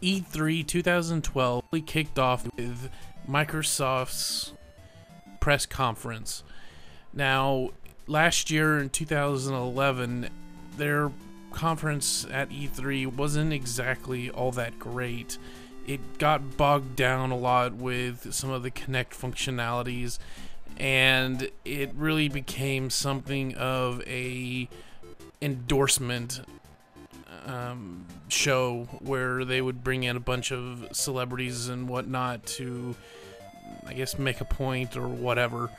E3 2012 kicked off with Microsoft's press conference. Now, last year in 2011, their conference at E3 wasn't exactly all that great. It got bogged down a lot with some of the Kinect functionalities, and it really became something of a endorsement show where they would bring in a bunch of celebrities and whatnot to, I guess, make a point or whatever.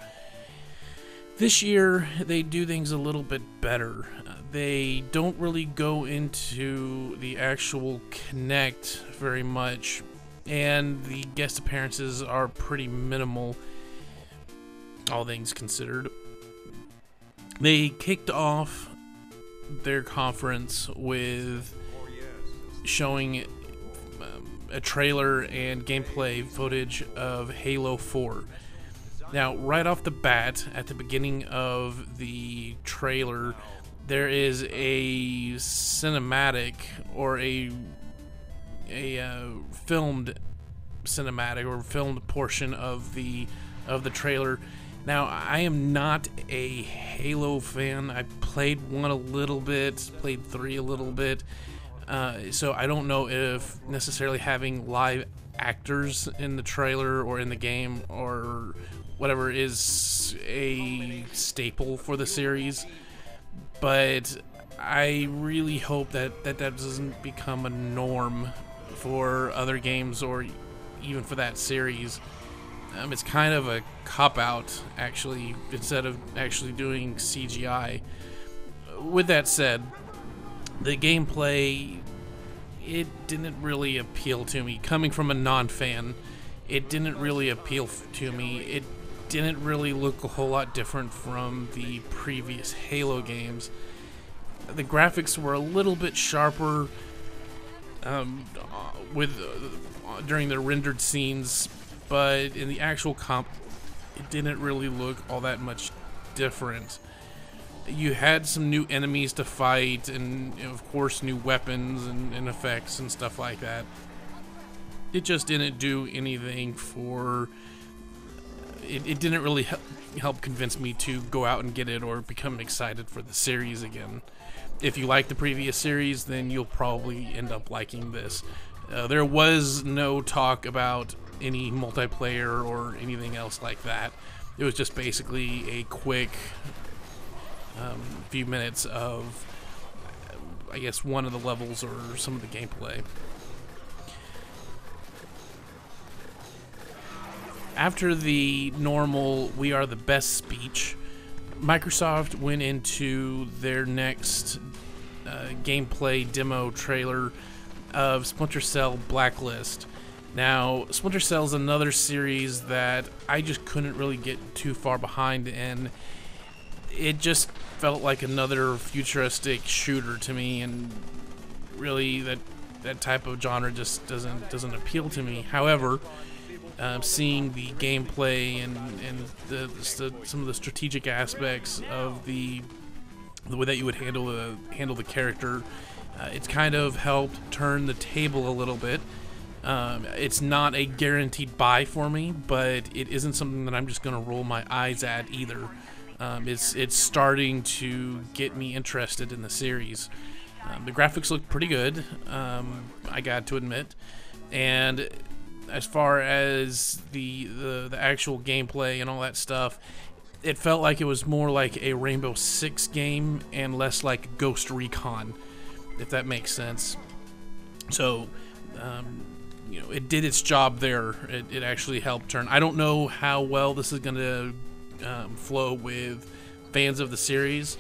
This year, they do things a little bit better. They don't really go into the actual Kinect very much, and the guest appearances are pretty minimal, all things considered. They kicked off their conference with showing a trailer and gameplay footage of Halo 4. Now, right off the bat, at the beginning of the trailer, there is a cinematic or a filmed cinematic or filmed portion of the trailer. Now, I am not a Halo fan. I played 1 a little bit, played 3 a little bit, so I don't know if necessarily having live actors in the trailer or in the game or whatever is a staple for the series, but I really hope that doesn't become a norm for other games or even for that series. It's kind of a cop-out, actually, instead of actually doing CGI. With that said, the gameplay, it didn't really appeal to me. Coming from a non-fan, it didn't really appeal to me. It didn't really look a whole lot different from the previous Halo games. The graphics were a little bit sharper during the rendered scenes, but in the actual comp, it didn't really look all that much different. You had some new enemies to fight, and of course new weapons and effects and stuff like that. It just didn't do anything for... It didn't really help convince me to go out and get it or become excited for the series again. If you like the previous series, then you'll probably end up liking this. There was no talk about any multiplayer or anything else like that. It was just basically a quick few minutes of, I guess, one of the levels or some of the gameplay. After the normal "we are the best" speech, Microsoft went into their next gameplay demo trailer of Splinter Cell Blacklist. Now, Splinter Cell is another series that I just couldn't really get too far behind, and it just felt like another futuristic shooter to me, and really that type of genre just doesn't appeal to me. However, seeing the gameplay and some of the strategic aspects of the way that you would handle the character, it's kind of helped turn the table a little bit. It's not a guaranteed buy for me, but it isn't something that I'm just going to roll my eyes at either. It's starting to get me interested in the series. The graphics look pretty good, I got to admit, and as far as the actual gameplay and all that stuff, it felt like it was more like a Rainbow Six game and less like Ghost Recon, if that makes sense. So, it did its job there. It actually helped turn. I don't know how well this is going to flow with fans of the series,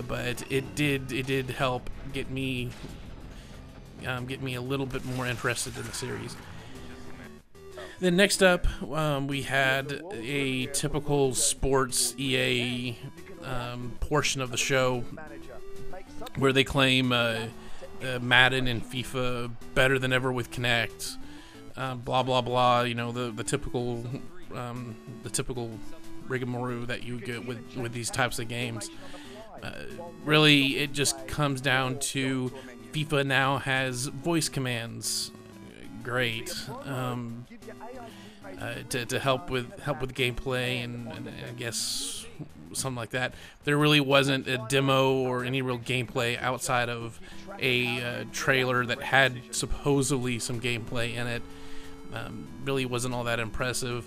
but it did help get me a little bit more interested in the series. Then next up, we had a typical sports EA portion of the show where they claim Madden and FIFA better than ever with Kinect, blah blah blah. The typical rigmarole that you get with these types of games. Really, it just comes down to FIFA now has voice commands great to help with gameplay and I guess something like that. There really wasn't a demo or any real gameplay outside of a trailer that had supposedly some gameplay in it. Really wasn't all that impressive.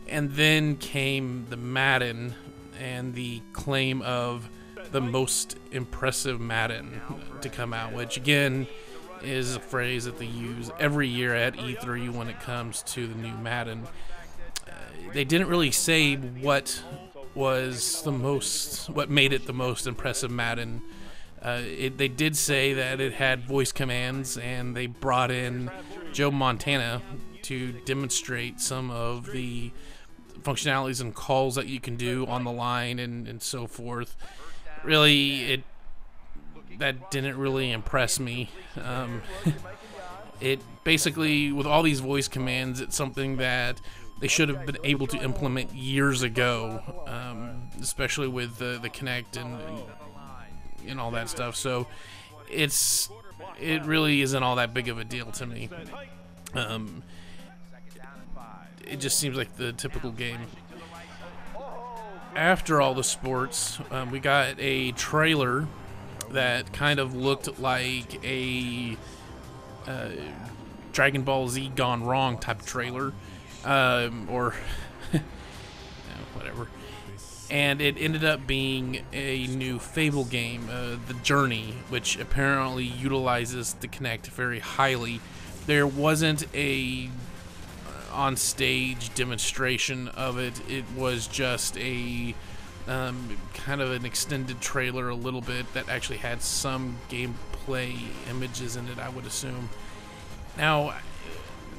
And then came the Madden and the claim of the most impressive Madden to come out, which again is a phrase that they use every year at E3 when it comes to the new Madden. They didn't really say what made it the most impressive Madden. They did say that it had voice commands, and they brought in Joe Montana to demonstrate some of the functionalities and calls that you can do on the line and so forth. Really, that didn't really impress me. It basically, with all these voice commands, it's something that they should have been able to implement years ago, especially with the Kinect and all that stuff. So it really isn't all that big of a deal to me. It just seems like the typical game. After all the sports, we got a trailer that kind of looked like a Dragon Ball Z gone wrong type of trailer, or whatever. And it ended up being a new Fable game, The Journey, which apparently utilizes the Kinect very highly. There wasn't a on-stage demonstration of it. It was just a kind of an extended trailer a little bit that actually had some gameplay images in it, I would assume. Now,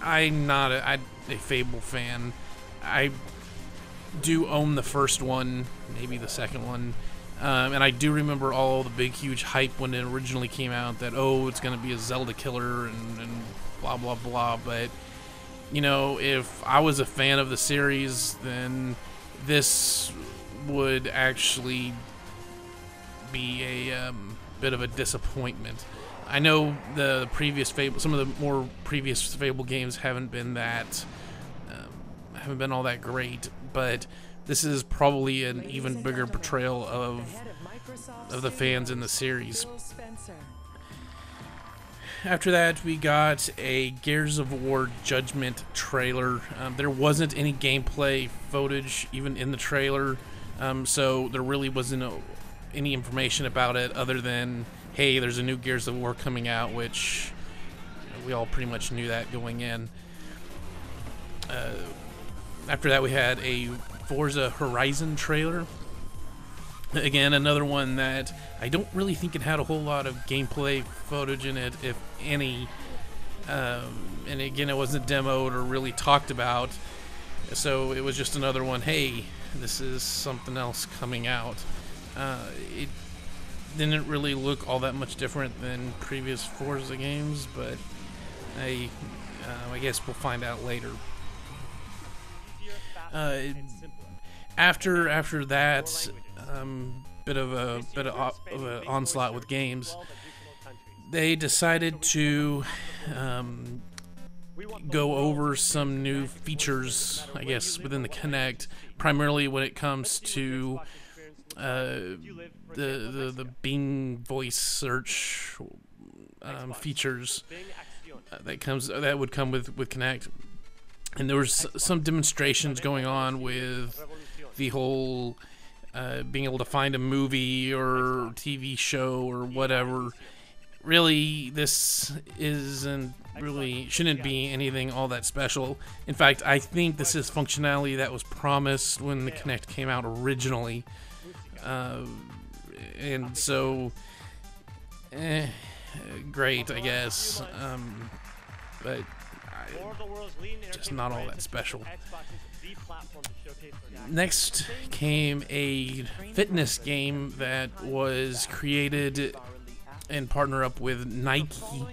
I'm not a Fable fan. I do own the first one, maybe the second one, and I do remember all the big huge hype when it originally came out that, oh, it's going to be a Zelda killer and blah blah blah. But you know, if I was a fan of the series, then this would actually be a bit of a disappointment. I know the previous Fable, some of the more previous Fable games haven't been all that great, but this is probably an even bigger portrayal of the fans in the series. After that, we got a Gears of War Judgment trailer. There wasn't any gameplay footage even in the trailer, so there really wasn't any information about it other than, hey, there's a new Gears of War coming out, which we all pretty much knew that going in. After that, we had a Forza Horizon trailer. Again, another one that I don't really think it had a whole lot of gameplay footage in it, if any. And again, it wasn't demoed or really talked about. So it was just another one, hey, this is something else coming out. It didn't really look all that much different than previous Forza games, but I guess we'll find out later. After that, bit of an onslaught with games, they decided to go over some new features, I guess, within the Kinect, primarily when it comes to the Bing voice search features that would come with Kinect. And there was some demonstrations going on with the whole being able to find a movie or TV show or whatever. Really, this shouldn't be anything all that special. In fact, I think this is functionality that was promised when the Kinect came out originally. And so, great, I guess. But just not all that special. Next came a fitness game that was created in partner up with Nike,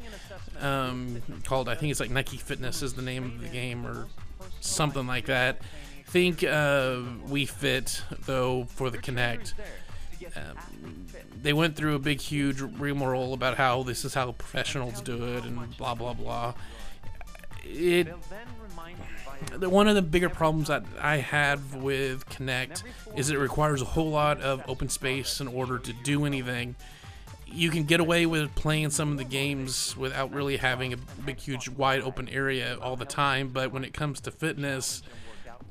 called, I think it's like Nike Fitness is the name of the game or something like that. Think Wii Fit, though, for the Kinect. They went through a big huge rigmarole about how this is how professionals do it and blah blah blah. one of the bigger problems that I had with Kinect is it requires a whole lot of open space in order to do anything. You can get away with playing some of the games without really having a big, huge, wide open area all the time, but when it comes to fitness,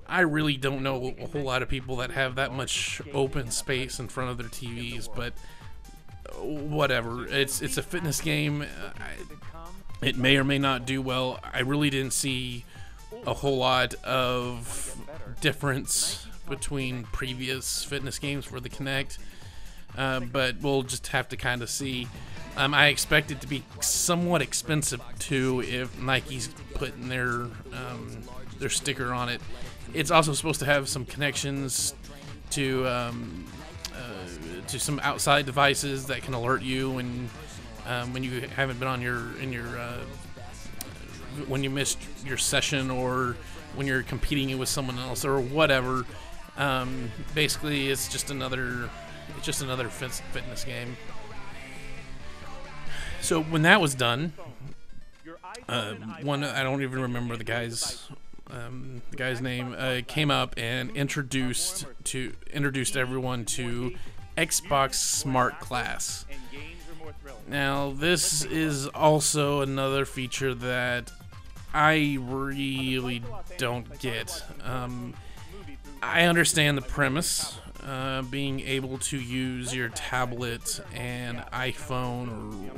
I really don't know a whole lot of people that have that much open space in front of their TVs, but whatever. It's a fitness game. It may or may not do well. I really didn't see a whole lot of difference between previous fitness games for the Kinect. But we'll just have to kind of see. I expect it to be somewhat expensive too if Nike's putting their sticker on it. It's also supposed to have some connections to some outside devices that can alert you when you haven't been on when you missed your session or when you're competing with someone else or whatever. Basically, it's just another fitness game. So when that was done, I don't even remember the guy's name, came up and introduced everyone to Xbox Smart Glass. Now this is also another feature that I really don't get. I understand the premise. Being able to use your tablet and iPhone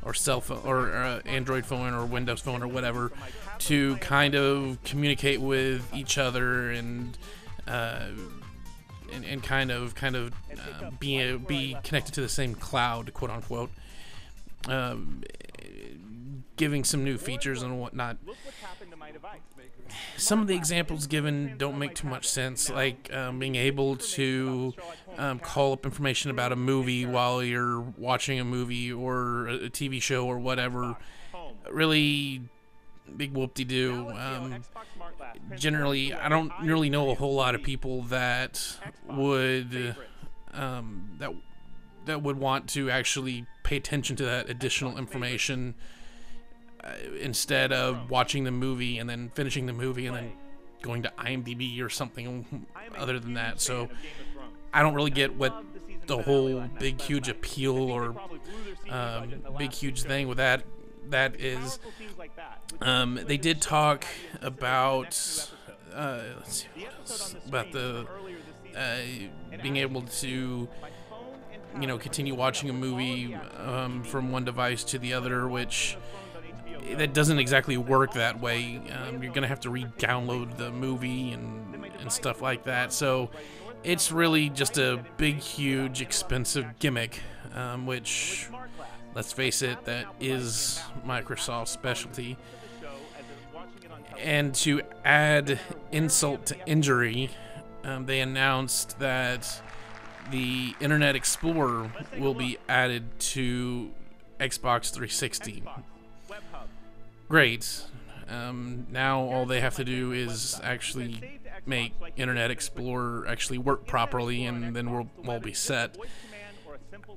or cell phone or Android phone or Windows phone or whatever to kind of communicate with each other and kind of be connected to the same cloud, quote unquote. Giving some new features and whatnot. Some of the examples given don't make too much sense, like being able to call up information about a movie while you're watching a movie or a TV show or whatever. Really big whoop-de-doo. Generally, I don't really know a whole lot of people that would want to actually pay attention to that additional information. Instead of watching the movie and then finishing the movie and then going to IMDb or something other than that. So I don't really get what the whole big huge appeal or big huge thing with that is. They did talk about let's see what else, about the being able to continue watching a movie from one device to the other, which that doesn't exactly work that way. You're gonna have to re-download the movie and stuff like that. So it's really just a big, huge, expensive gimmick, which, let's face it, that is Microsoft's specialty. And to add insult to injury, they announced that the Internet Explorer will be added to Xbox 360. Great. Now all they have to do is actually make Internet Explorer actually work properly, and then we'll all be set.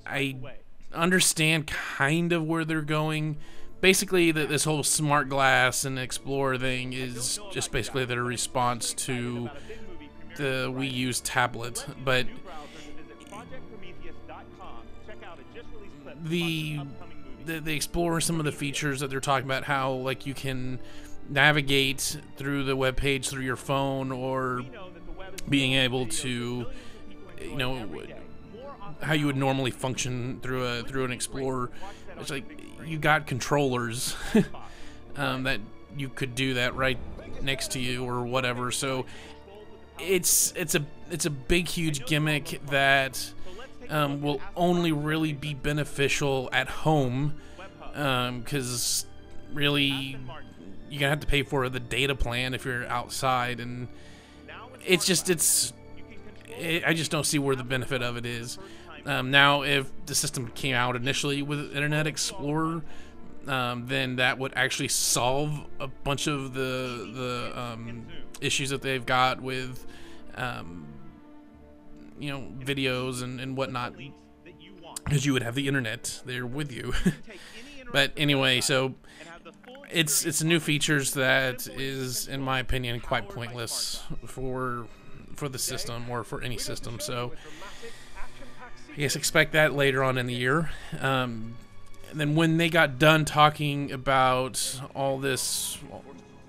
I understand kind of where they're going. Basically, this whole smart glass and Explorer thing is just basically their response to the Wii U's tablet, but the Explorer, some of the features that they're talking about, how like you can navigate through the web page through your phone, or being able to, how you would normally function through an Explorer. It's like you got controllers that you could do that right next to you or whatever. So it's a big, huge gimmick that will only really be beneficial at home, because really you're gonna have to pay for the data plan if you're outside, and I just don't see where the benefit of it is. Now, if the system came out initially with Internet Explorer, then that would actually solve a bunch of the issues that they've got with videos and whatnot, because you would have the internet there with you. But anyway, so it's new features that is, in my opinion, quite pointless for the system or for any system. So I guess expect that later on in the year. And then when they got done talking about all these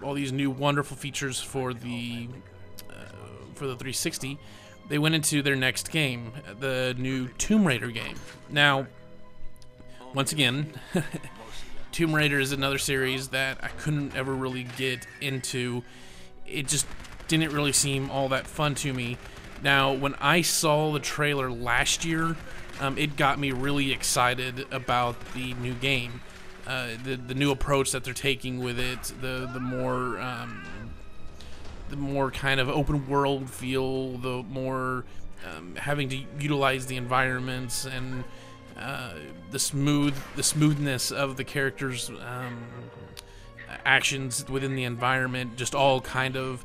new wonderful features for the 360, they went into their next game, the new Tomb Raider game. Now, once again, Tomb Raider is another series that I couldn't ever really get into. It just didn't really seem all that fun to me. Now, when I saw the trailer last year, it got me really excited about the new game. The new approach that they're taking with it, the more kind of open world feel, the more having to utilize the environments and the smoothness of the characters' actions within the environment, just all kind of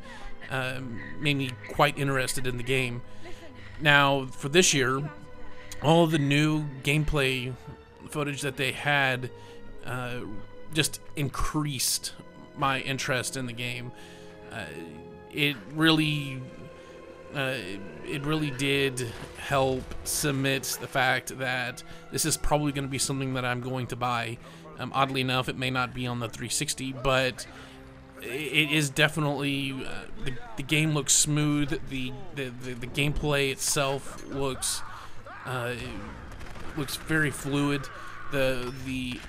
made me quite interested in the game. Now, for this year, all of the new gameplay footage that they had just increased my interest in the game. It really did help cement the fact that this is probably going to be something that I'm going to buy. Oddly enough, it may not be on the 360, but it is definitely the game looks smooth. The gameplay itself looks very fluid. The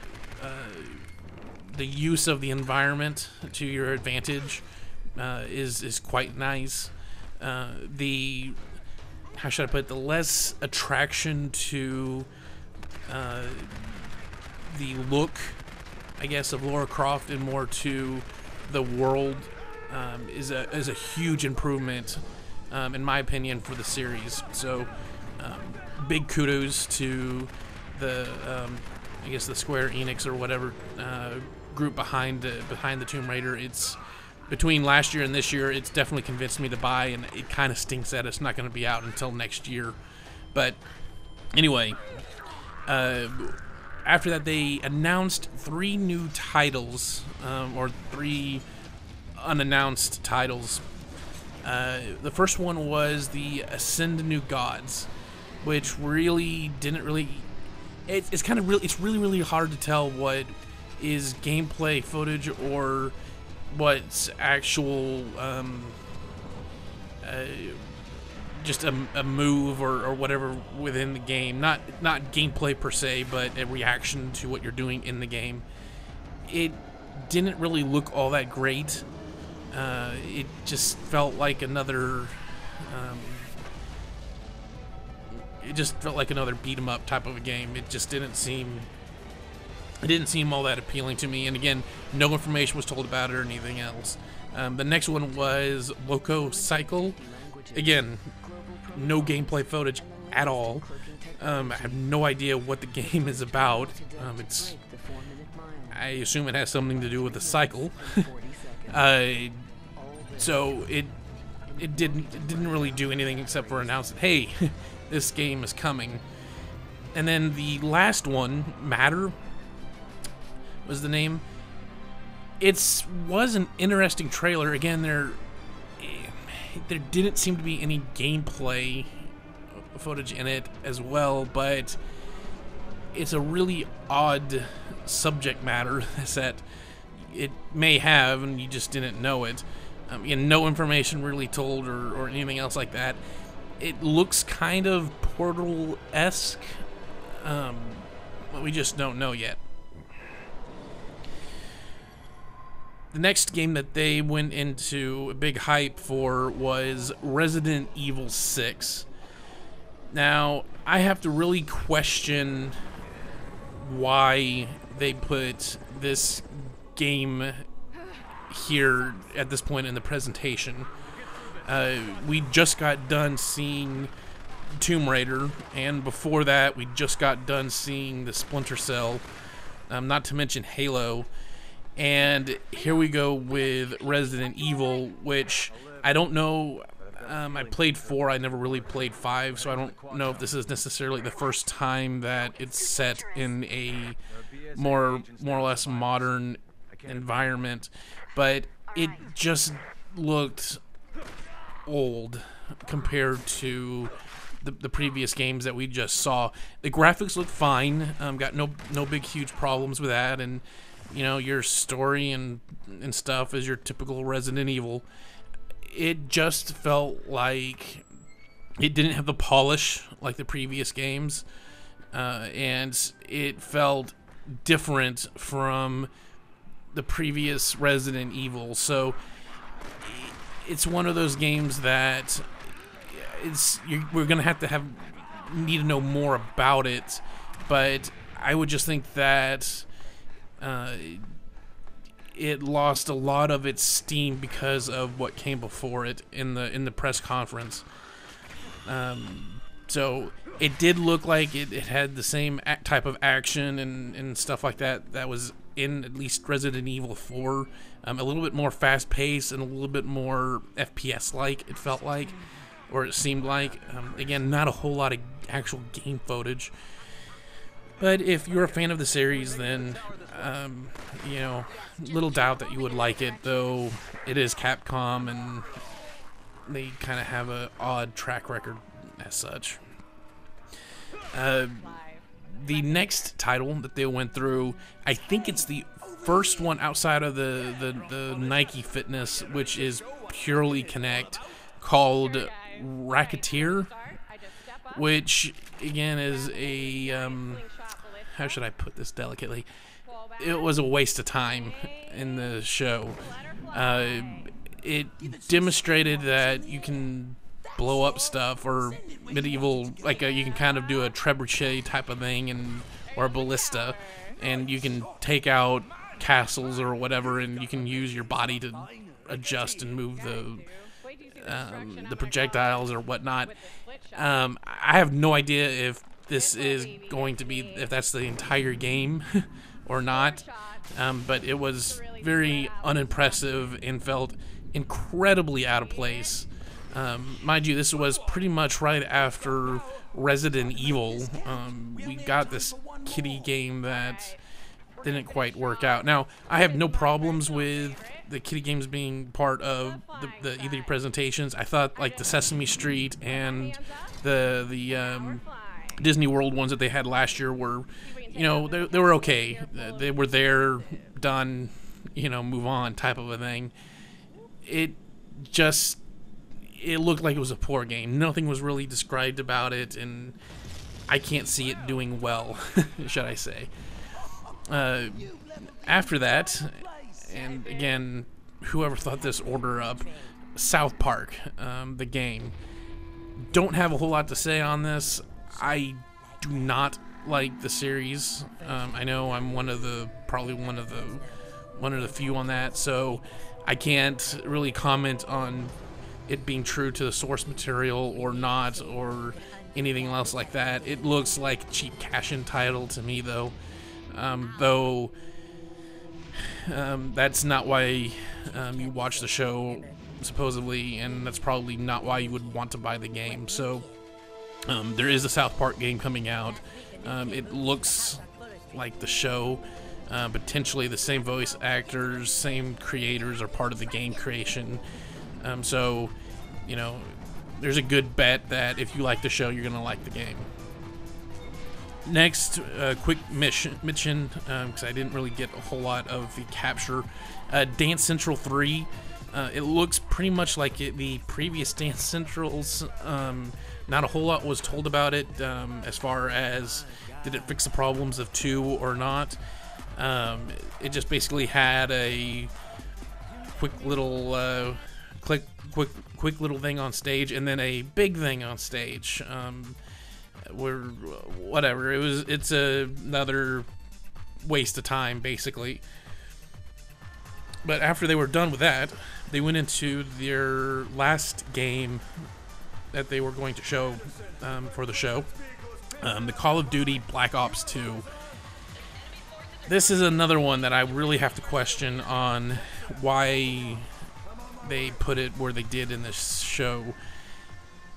use of the environment to your advantage is quite nice. How should I put it? The less attraction to the look, I guess, of Lara Croft and more to the world is a huge improvement, in my opinion, for the series. So big kudos to the I guess the Square Enix or whatever group behind the Tomb Raider. It's between last year and this year, it's definitely convinced me to buy, and it kind of stinks that it's not going to be out until next year. But anyway, after that, they announced 3 new titles, or 3 unannounced titles. The first one was the Ascend New Gods, which really didn't really. It's really hard to tell what is gameplay footage or what's actual just a move or whatever within the game. Not gameplay per se, but a reaction to what you're doing in the game. It didn't really look all that great. It just felt like another beat 'em up type of a game. It just didn't seem all that appealing to me. And again, no information was told about it or anything else. The next one was Loco Cycle. Again, no gameplay footage at all. I have no idea what the game is about. I assume it has something to do with the cycle. So it didn't really do anything except for announce that, hey, this game is coming. And then the last one, Matter, was the name. It was an interesting trailer. Again, there didn't seem to be any gameplay footage in it as well, but it's a really odd subject matter that it may have, and you just didn't know it. And no information really told or anything else like that. It looks kind of Portal-esque, but we just don't know yet. The next game that they went into a big hype for was Resident Evil 6. Now, I have to really question why they put this game here at this point in the presentation. We just got done seeing Tomb Raider, and before that, we just got done seeing the Splinter Cell, not to mention Halo. And here we go with Resident Evil, which I don't know. I played 4, I never really played 5, so I don't know if this is necessarily the first time that it's set in a more or less modern environment, but it just looked old compared to the previous games that we just saw. The graphics look fine. Got no big huge problems with that, and you know, your story and stuff is your typical Resident Evil. It just felt like it didn't have the polish like the previous games, and it felt different from the previous Resident Evil. So it's one of those games that we're gonna have to need to know more about it, but I would just think that it lost a lot of its steam because of what came before it in the press conference. So it did look like it had the same type of action and stuff like that was in at least Resident Evil 4. A little bit more fast-paced and a little bit more FPS-like, it felt like, or it seemed like. Again, not a whole lot of actual game footage. But if you're a fan of the series, then, you know, little doubt that you would like it, though it is Capcom, and they kind of have an odd track record as such. The next title that they went through, I think it's the first one outside of the Nike Fitness, which is purely Kinect, called Racketeer, which, again, is a, how should I put this delicately? It was a waste of time in the show. It demonstrated that you can blow up stuff, or medieval, like you can kind of do a trebuchet type of thing, or a ballista, and you can take out castles or whatever, and you can use your body to adjust and move the projectiles or whatnot. I have no idea if this is going to be, if that's the entire game or not, but it was very unimpressive and felt incredibly out of place. Mind you, this was pretty much right after Resident Evil. We got this kiddie game that didn't quite work out. Now, I have no problems with the kiddie games being part of the E3 presentations. I thought like the Sesame Street and the Disney World ones that they had last year were, you know, they were okay. They were there, done, you know, move on type of a thing. It looked like it was a poor game. Nothing was really described about it, and I can't see it doing well, should I say. After that, and again, whoever thought this order up, Southpark, the game. Don't have a whole lot to say on this. I do not like the series. I know I'm probably one of the few on that, so I can't really comment on it being true to the source material or not, or anything else like that. It looks like a cheap cash-in title to me, though. That's not why you watch the show, supposedly, and that's probably not why you would want to buy the game. So there is a Southpark game coming out. It looks like the show. Potentially the same voice actors, same creators are part of the game creation. So, you know, there's a good bet that if you like the show, you're going to like the game. Next, quick mention, because I didn't really get a whole lot of the capture. Dance Central 3. It looks pretty much like the previous Dance Centrals. Not a whole lot was told about it, as far as did it fix the problems of 2 or not. It just basically had a quick little quick little thing on stage, and then a big thing on stage. Whatever. It's another waste of time, basically. But after they were done with that, they went into their last game that they were going to show for the show, the Call of Duty Black Ops 2. This is another one that I really have to question on why they put it where they did in this show.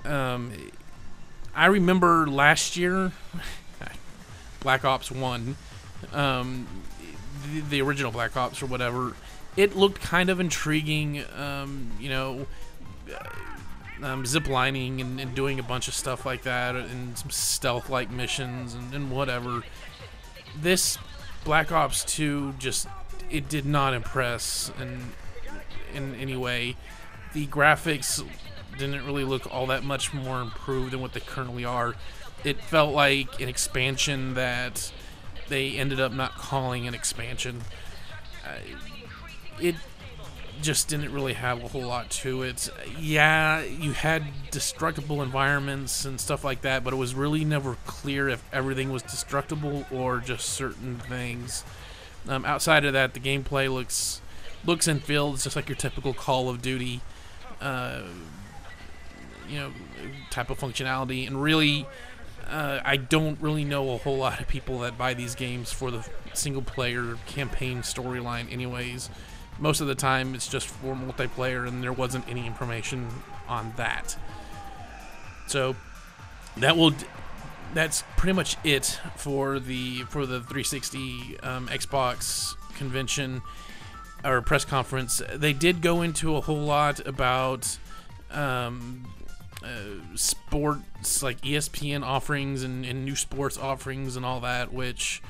I remember last year, Black Ops 1, the original Black Ops or whatever, it looked kind of intriguing. You know, zip lining and doing a bunch of stuff like that, and some stealth-like missions and whatever. This Black Ops 2 just, it did not impress in any way. The graphics didn't really look all that much more improved than what they currently are. It felt like an expansion that they ended up not calling an expansion. It just didn't really have a whole lot to it. Yeah, you had destructible environments and stuff like that, but it was really never clear if everything was destructible or just certain things. Outside of that, the gameplay looks and feels just like your typical Call of Duty, you know, type of functionality. And really, I don't really know a whole lot of people that buy these games for the single-player campaign storyline anyways. Most of the time, it's just for multiplayer, and there wasn't any information on that. So that's pretty much it for the 360 Xbox convention or press conference. They did go into a whole lot about sports, like ESPN offerings and new sports offerings and all that, which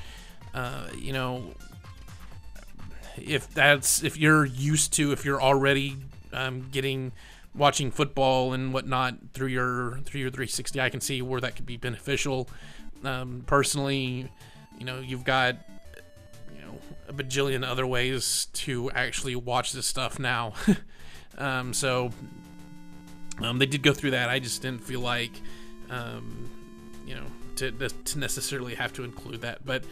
you know, if you're already watching football and whatnot through your 360, I can see where that could be beneficial. Personally, you know, you've got, you know, a bajillion other ways to actually watch this stuff now. So they did go through that. I just didn't feel like you know, to necessarily have to include that, but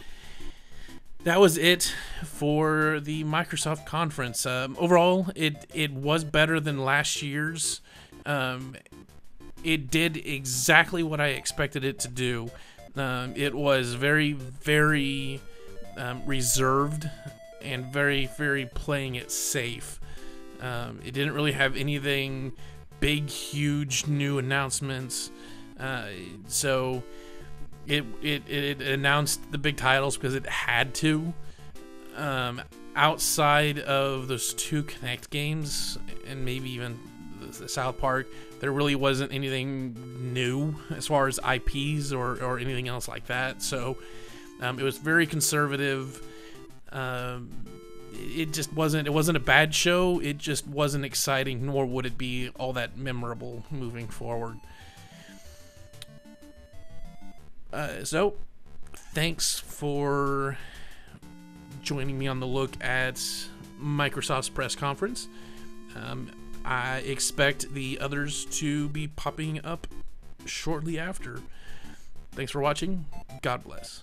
that was it for the Microsoft conference. Overall, it was better than last year's. It did exactly what I expected it to do. It was very, very reserved and very, very playing it safe. It didn't really have anything big, huge new announcements. So it announced the big titles because it had to. Outside of those 2 Kinect games and maybe even the Southpark, there really wasn't anything new as far as IPs or anything else like that. So it was very conservative. It just wasn't. It wasn't a bad show. It just wasn't exciting, nor would it be all that memorable moving forward. So, thanks for joining me on the look at Microsoft's press conference. I expect the others to be popping up shortly after. Thanks for watching. God bless.